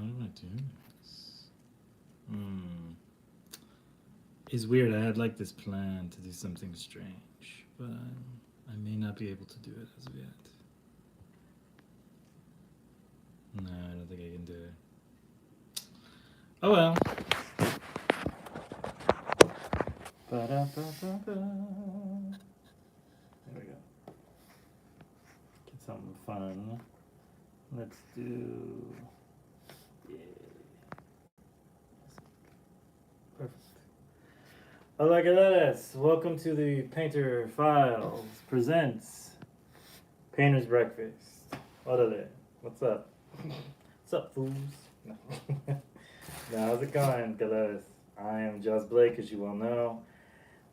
do I do this? It's weird. I had like this plan to do something strange, but I may not be able to do it as of yet. No, I don't think I can do it. Oh well. Ba-da-ba-ba-ba. There we go. Get something fun. Let's do. Yeah. Perfect. Hola, Galeras. Welcome to the Painter Files presents Painter's Breakfast. Orale. What's up? What's up, fools? No. Now, how's it going, Galeras? I am Joss Blake, as you well know.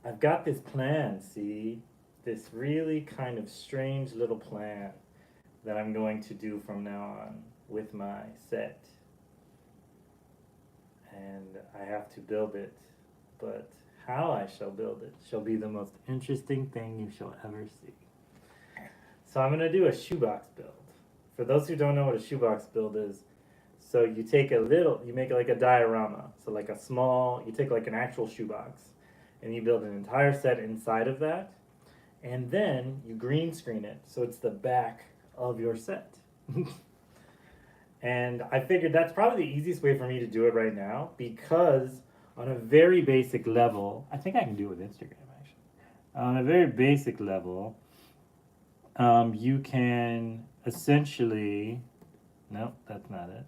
I've got this plan, see? This really kind of strange little plan that I'm going to do from now on with my set. And I have to build it, but how I shall build it shall be the most interesting thing you shall ever see. So I'm going to do a shoebox build. For those who don't know what a shoebox build is, so you take you make like a diorama. So like you take like an actual shoebox and you build an entire set inside of that. And then you green screen it. So it's the back of your set. And I figured that's probably the easiest way for me to do it right now because on a very basic level, I think I can do it with Instagram actually. On a very basic level, you can essentially, no, that's not it.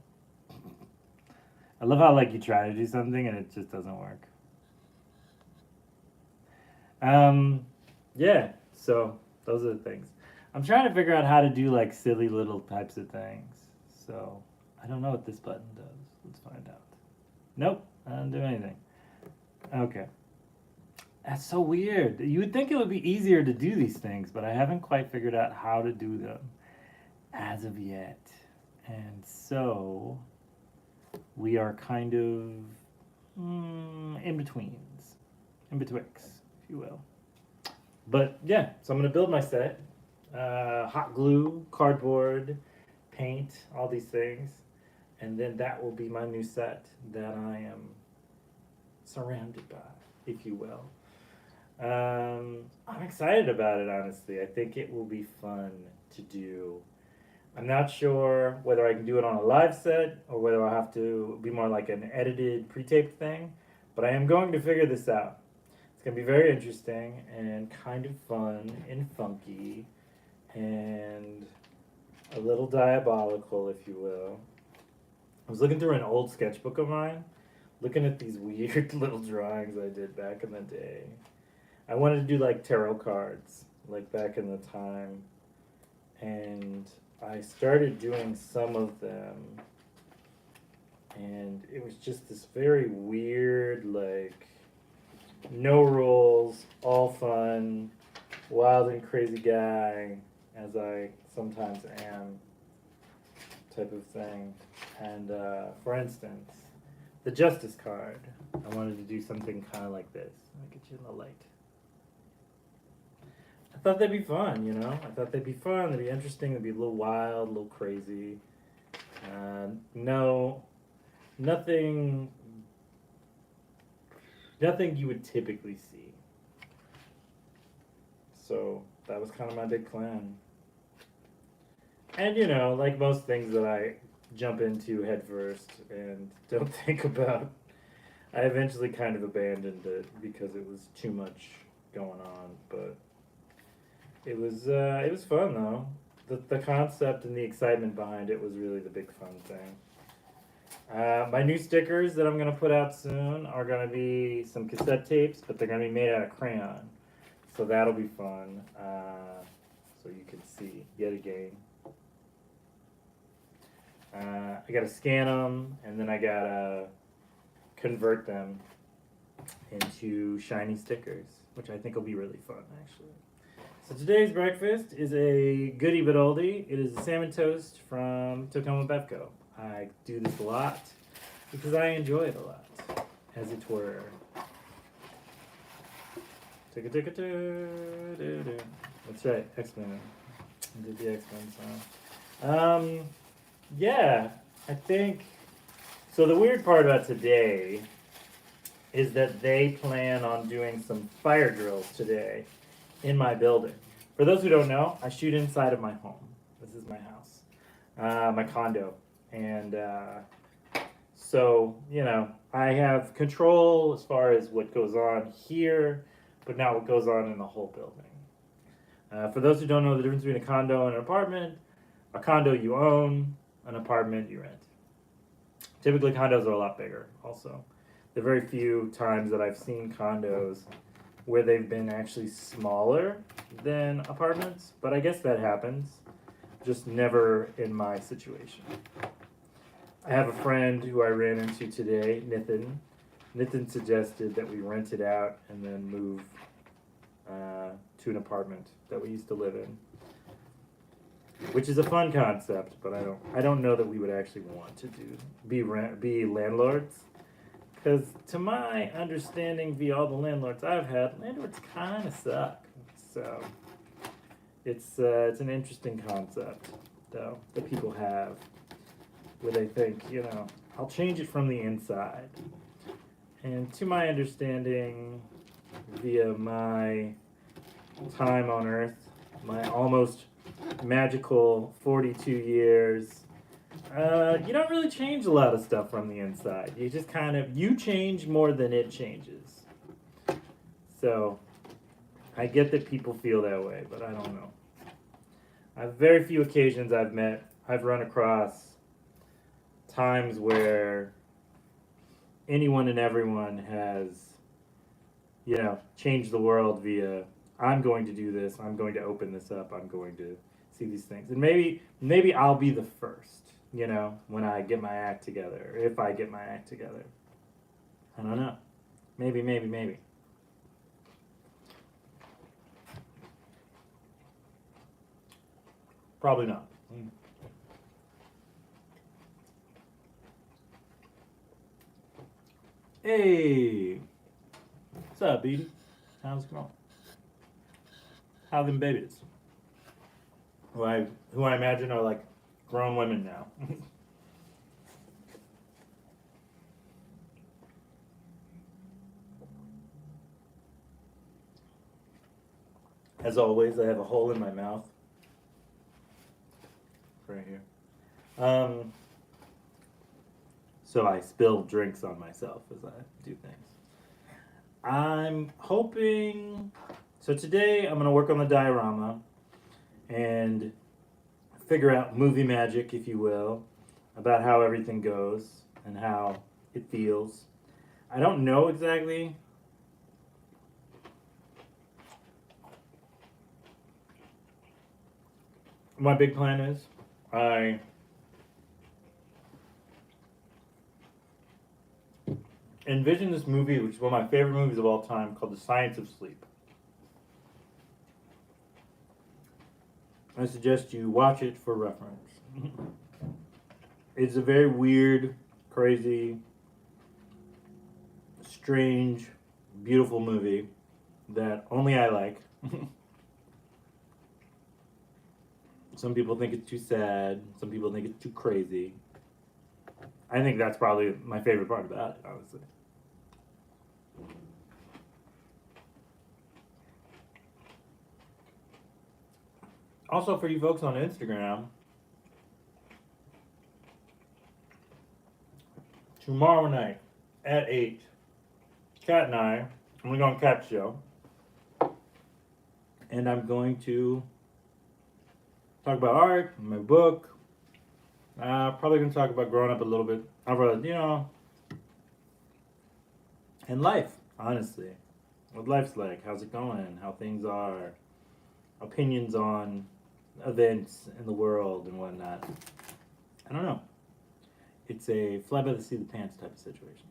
I love how like you try to do something and it just doesn't work. Yeah, so those are the things. I'm trying to figure out how to do like silly little types of things. So I don't know what this button does. Let's find out. Nope, I don't do anything. Okay. That's so weird. You would think it would be easier to do these things, but I haven't quite figured out how to do them as of yet. And so we are kind of in betwixt, if you will. But yeah, so I'm going to build my set. Hot glue, cardboard, paint, all these things. And then that will be my new set that I am surrounded by, if you will. I'm excited about it, honestly. I think it will be fun to do. I'm not sure whether I can do it on a live set or whether I'll have to be more like an edited, pre-taped thing. But I am going to figure this out. It's going to be very interesting and kind of fun and funky and a little diabolical, if you will. I was looking through an old sketchbook of mine, looking at these weird little drawings I did back in the day. I wanted to do like tarot cards, like back in the time. And I started doing some of them. And it was just this very weird, like, no rules, all fun, wild and crazy guy, as I sometimes am, type of thing. And for instance, the Justice card, I wanted to do something kind of like this. Let me get you in the light. I thought they'd be fun, you know? I thought they'd be fun, they'd be interesting, they'd be a little wild, a little crazy. Nothing you would typically see. So that was kind of my big plan. And you know, like most things that I jump into head first and don't think about, I eventually kind of abandoned it because it was too much going on. But it was fun though. The concept and the excitement behind it was really the big fun thing. My new stickers that I'm going to put out soon are going to be some cassette tapes, but they're going to be made out of crayon. So that'll be fun. So you can see yet again. I got to scan them, and then I got to convert them into shiny stickers, which I think will be really fun, actually. So today's breakfast is a goodie but oldie. It is a salmon toast from Takoma Bevco. I do this a lot because I enjoy it a lot, as it were. That's right, X-Men. I did the X-Men song. Yeah, I think So the weird part about today is that they plan on doing some fire drills today in my building. For those who don't know, I shoot inside of my home. This is my house, my condo. And so, I have control as far as what goes on here, but not what goes on in the whole building. For those who don't know the difference between a condo and an apartment, a condo you own, an apartment you rent. Typically, condos are a lot bigger, also. There are very few times that I've seen condos where they've been actually smaller than apartments, but I guess that happens, just never in my situation. I have a friend who I ran into today, Nithin. Nithin suggested that we rent it out and then move to an apartment that we used to live in, which is a fun concept, but I don't know that we would actually want to be landlords. Because to my understanding, via all the landlords I've had, landlords kind of suck. So it's an interesting concept, though, that people have, where they think, I'll change it from the inside. And to my understanding, via my time on Earth, my almost magical 42 years, you don't really change a lot of stuff from the inside. You just you change more than it changes. So, I get that people feel that way, but I don't know. I have very few occasions I've run across times where anyone and everyone has, changed the world via, I'm going to do this, I'm going to open this up, I'm going to see these things. And maybe I'll be the first, when I get my act together, if I get my act together. I don't know. Maybe. Probably not. Hey, what's up, Edie? How's it going? How them babies? Who I imagine are like grown women now. As always, I have a hole in my mouth. Right here. So I spill drinks on myself as I do things. I'm hoping... So today I'm going to work on the diorama and figure out movie magic, if you will, about how everything goes and how it feels. I don't know exactly. My big plan is I envision this movie, which is one of my favorite movies of all time, called The Science of Sleep. I suggest you watch it for reference. It's a very weird, crazy, strange, beautiful movie that only I like. Some people think it's too sad. Some people think it's too crazy. I think that's probably my favorite part about it, honestly. Also, for you folks on Instagram, tomorrow night at 8, Kat and I'm going to go on Kat's show. And I'm going to talk about art, my book. Probably going to talk about growing up a little bit. And life, honestly. What life's like, how's it going, how things are, opinions on events in the world and whatnot. I don't know. It's a fly by the seat of the pants type of situation.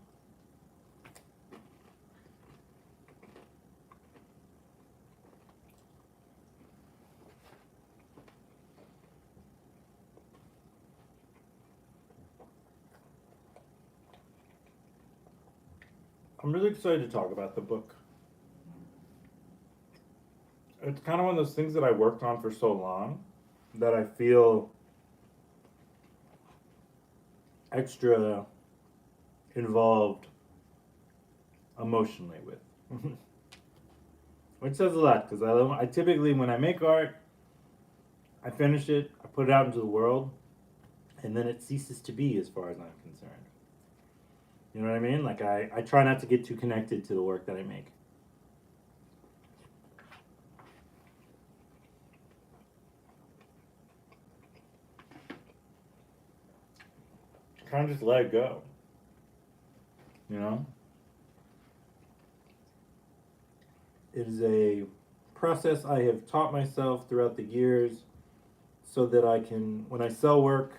I'm really excited to talk about the book. It's kind of one of those things that I worked on for so long that I feel extra involved emotionally with. Which says a lot, because I typically, when I make art, I finish it, I put it out into the world, and then it ceases to be as far as I'm concerned. You know what I mean? Like, I try not to get too connected to the work that I make. Kind of just let it go. You know? It is a process I have taught myself throughout the years so that I can, when I sell work,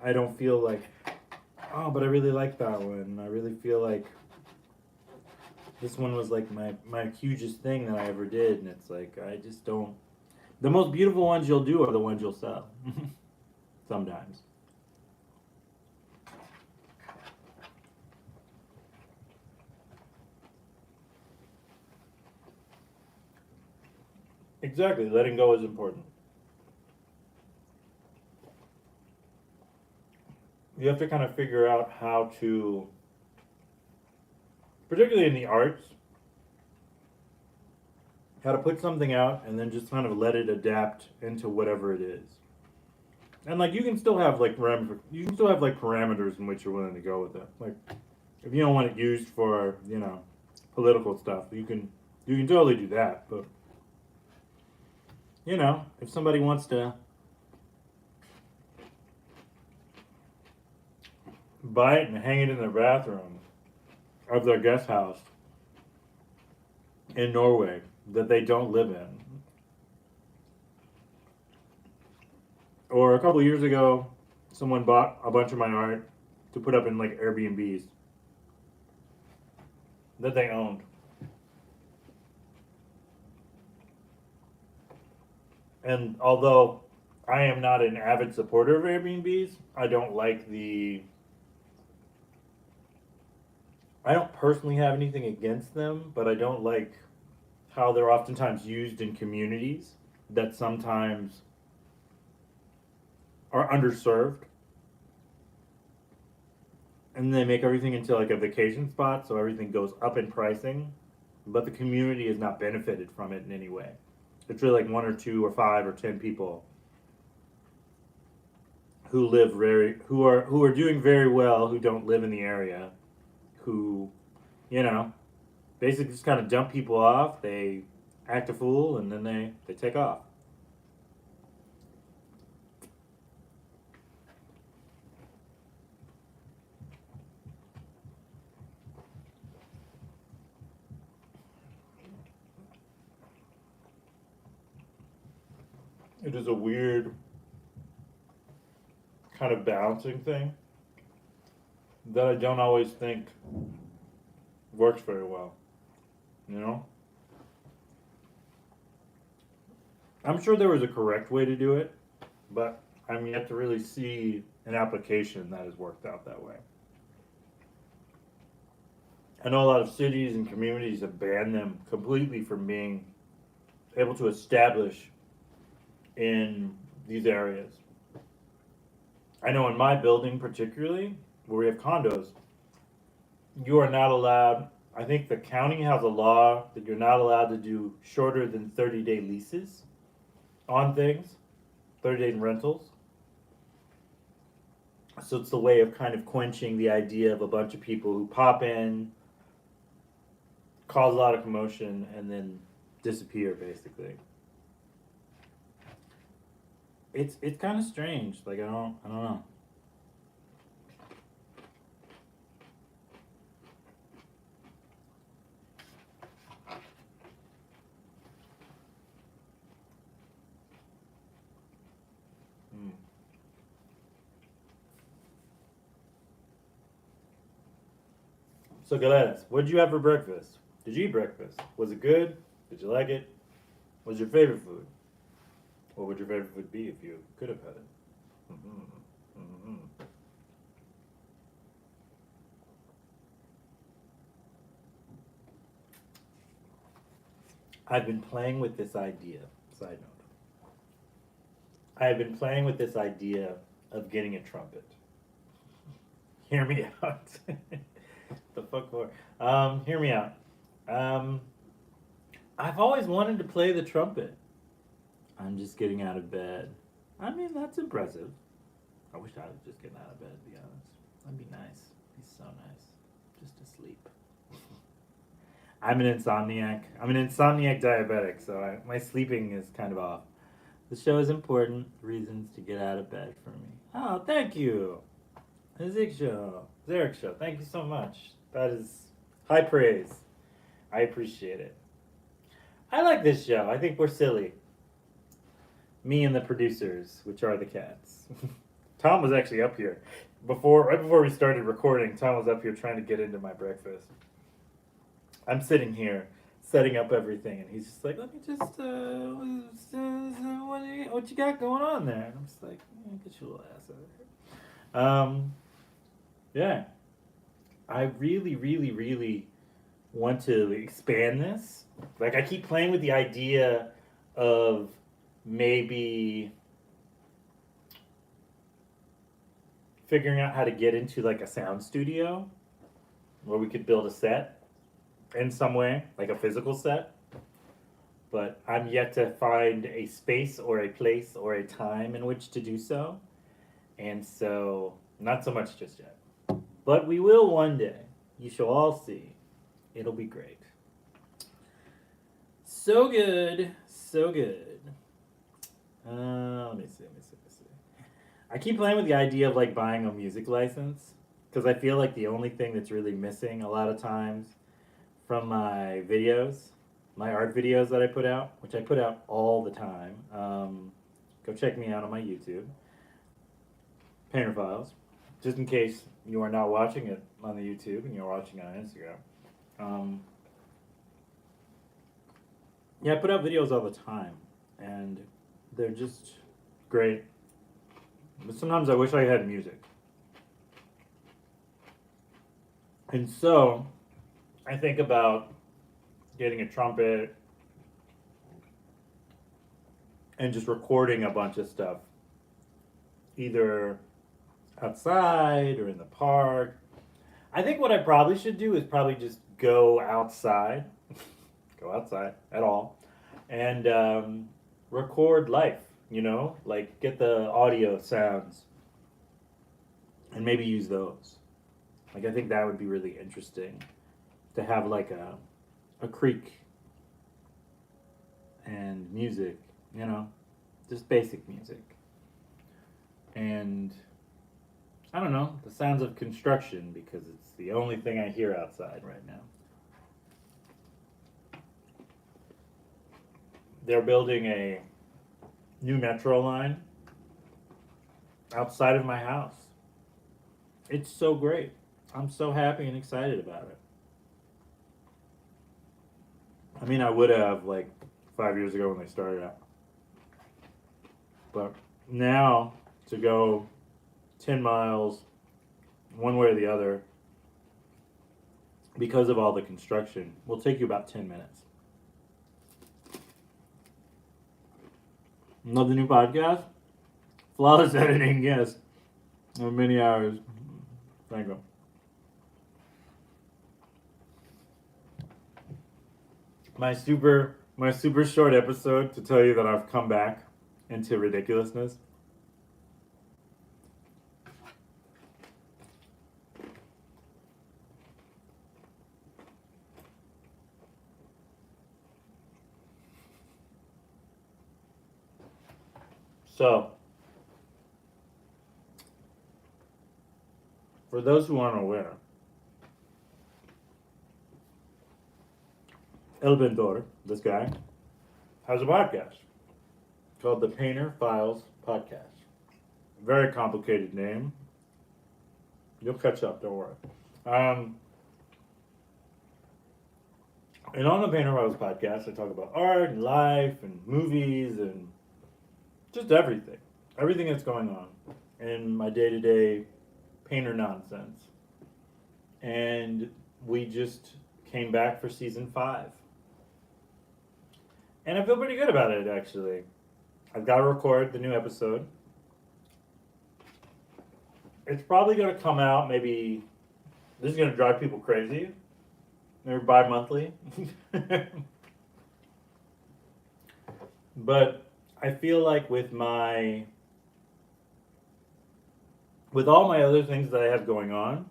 I don't feel like, oh, but I really like that one. I really feel like this one was like my hugest thing that I ever did. And it's like, I just don't. The most beautiful ones you'll do are the ones you'll sell. Sometimes. Exactly. Letting go is important. You have to kind of figure out how to, particularly in the arts, how to put something out and then just kind of let it adapt into whatever it is. And like you can still have like parameters in which you're willing to go with it. Like if you don't want it used for, political stuff, you can totally do that. But if somebody wants to buy it and hang it in their bathroom of their guest house in Norway that they don't live in. Or a couple years ago, someone bought a bunch of my art to put up in like Airbnbs that they owned. And although I am not an avid supporter of Airbnbs, I don't personally have anything against them, but I don't like how they're oftentimes used in communities that sometimes are underserved. And they make everything into like a vacation spot, so everything goes up in pricing, but the community is not benefited from it in any way. It's really like one or two or 5 or 10 people who are doing very well, who don't live in the area, who, basically just kind of dump people off. They act a fool and then they take off. It is a weird kind of balancing thing that I don't always think works very well. I'm sure there was a correct way to do it, but I'm yet to really see an application that has worked out that way. I know a lot of cities and communities have banned them completely from being able to establish in these areas. I know in my building particularly, where we have condos, you are not allowed, I think the county has a law that you're not allowed to do shorter than 30-day leases on things, 30-day rentals. So it's the way of kind of quenching the idea of a bunch of people who pop in, cause a lot of commotion, and then disappear basically. It's kind of strange. Like I don't know. So Galeras, what did you have for breakfast? Did you eat breakfast? Was it good? Did you like it? What's your favorite food? What would your favorite food be if you could have had it? I've been playing with this idea. Side note. I have been playing with this idea of getting a trumpet. Hear me out. The fuck for? Hear me out. Um, I've always wanted to play the trumpet. I'm just getting out of bed. I mean, that's impressive. I wish I was just getting out of bed, to be honest. That'd be nice. Be so nice. Just to sleep. I'm an insomniac. I'm an insomniac diabetic, so my sleeping is kind of off. The show is important. Reasons to get out of bed for me. Oh, thank you. Zig show. Zarek show. Thank you so much. That is high praise. I appreciate it. I like this show. I think we're silly. Me and the producers, which are the cats. Tom was actually up here right before we started recording. Tom was up here trying to get into my breakfast. I'm sitting here setting up everything, and he's just like, "Let me just what you got going on there?" And I'm just like, "Get your little ass over here." Yeah, I really, really, really want to expand this. Like, I keep playing with the idea of maybe figuring out how to get into like a sound studio where we could build a set in some way, like a physical set. But I'm yet to find a space or a place or a time in which to do so. And so, not so much just yet. But we will one day. You shall all see. It'll be great. So good. So good. Let me see. I keep playing with the idea of like buying a music license, because I feel like the only thing that's really missing a lot of times from my videos, my art videos that I put out, which I put out all the time. Go check me out on my YouTube, Painter Files, just in case you are not watching it on the YouTube and you're watching it on Instagram. Yeah, I put out videos all the time, and they're just great. But sometimes I wish I had music. And so, I think about getting a trumpet and just recording a bunch of stuff, either outside or in the park. I think what I probably should do is probably just go outside, at all, and record life, like get the audio sounds and maybe use those. Like, I think that would be really interesting to have like a creek and music, just basic music. And I don't know, the sounds of construction, because it's the only thing I hear outside right now. They're building a new metro line outside of my house. It's so great. I'm so happy and excited about it. I mean, I would have like 5 years ago when they started out. But now to go 10 miles one way or the other because of all the construction will take you about 10 minutes. Love the new podcast? Flawless editing, yes. Many hours. Thank you. My super short episode to tell you that I've come back into ridiculousness. So, for those who aren't aware, El Bentor, this guy, has a podcast called the Painter Files Podcast. Very complicated name. You'll catch up, don't worry. And on the Painter Files Podcast, I talk about art and life and movies and just everything. Everything that's going on in my day-to-day painter nonsense. And we just came back for season 5. And I feel pretty good about it, actually. I've got to record the new episode. It's probably going to come out maybe This is gonna drive people crazy. They're bi-monthly. But I feel like with all my other things that I have going on,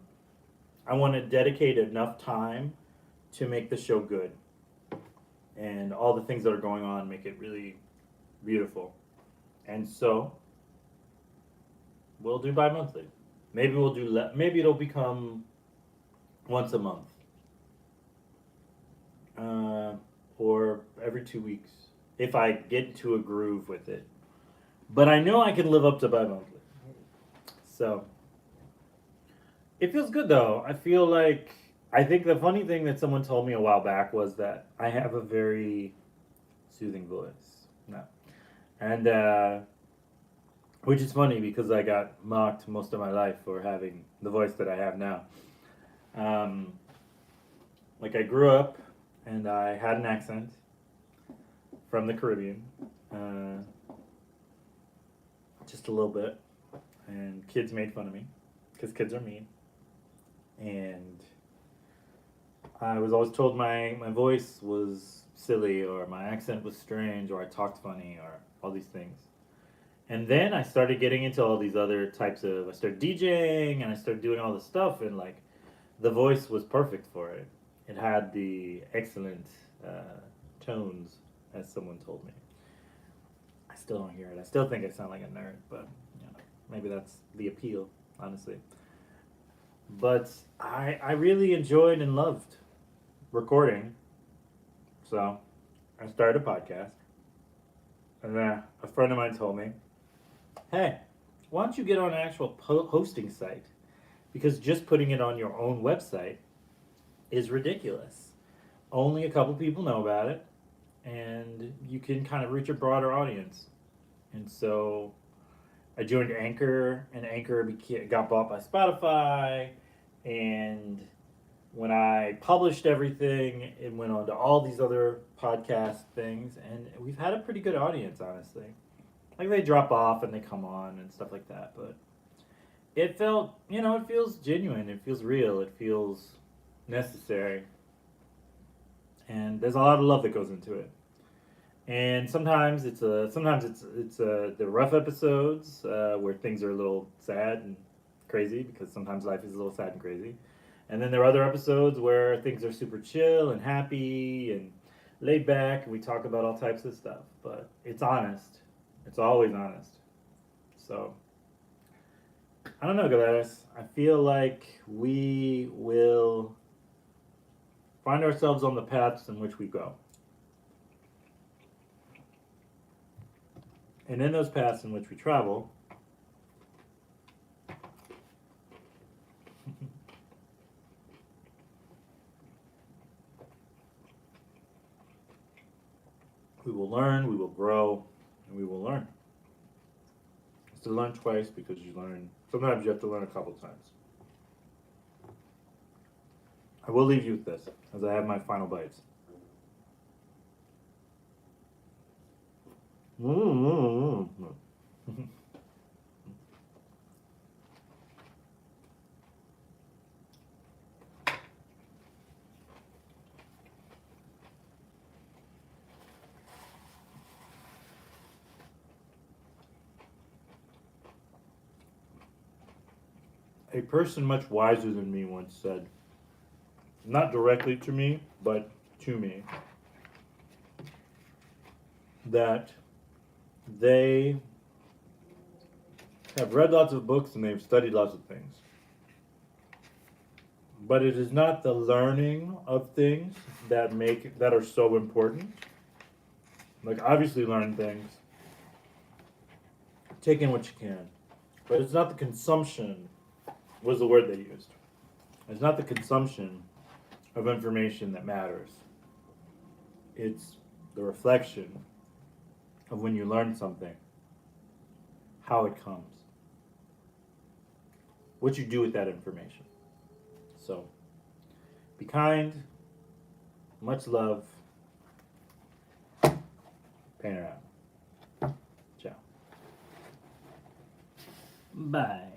I want to dedicate enough time to make the show good. And all the things that are going on make it really beautiful. And so we'll do bi-monthly. Maybe we'll do maybe it'll become once a month. Or every 2 weeks if I get to a groove with it. But I know I can live up to bi-monthly. So it feels good though. I feel like I think the funny thing that someone told me a while back was that I have a very soothing voice. No. And which is funny because I got mocked most of my life for having the voice that I have now. Like I grew up and I had an accent from the Caribbean, just a little bit, and kids made fun of me because kids are mean, and I was always told my voice was silly or my accent was strange or I talked funny or all these things. And then I started getting into all these other types of, I started DJing and I started doing all this stuff, and like the voice was perfect for it. It had the excellent tones, as someone told me. I still don't hear it. I still think I sound like a nerd, but you know, maybe that's the appeal, honestly. But I really enjoyed and loved recording, so I started a podcast. And then a friend of mine told me, hey, why don't you get on an actual hosting site? Because just putting it on your own website is ridiculous. Only a couple people know about it, and you can kind of reach a broader audience. And so I joined Anchor, and Anchor got bought by Spotify, and when I published everything, it went on to all these other podcast things, and we've had a pretty good audience, honestly. Like they drop off and they come on and stuff like that, but it felt, it feels genuine, it feels real, it feels necessary, and there's a lot of love that goes into it. And sometimes it's the rough episodes where things are a little sad and crazy, because sometimes life is a little sad and crazy. And then there are other episodes where things are super chill and happy and laid back, and we talk about all types of stuff. But it's honest. It's always honest. So, I don't know, Galeras. I feel like we will find ourselves on the paths in which we go. And in those paths in which we travel, we will learn, we will grow, and we will learn. It's to learn twice because you learn, sometimes you have to learn a couple times. I will leave you with this as I have my final bites. A person much wiser than me once said, not directly to me, but to me, that they have read lots of books and they've studied lots of things. But it is not the learning of things that are so important. Like, obviously learn things, take in what you can, but it's not the consumption, was the word they used. It's not the consumption of information that matters. It's the reflection of when you learn something, how it comes, what you do with that information. So, be kind, much love, paint around. Ciao. Bye.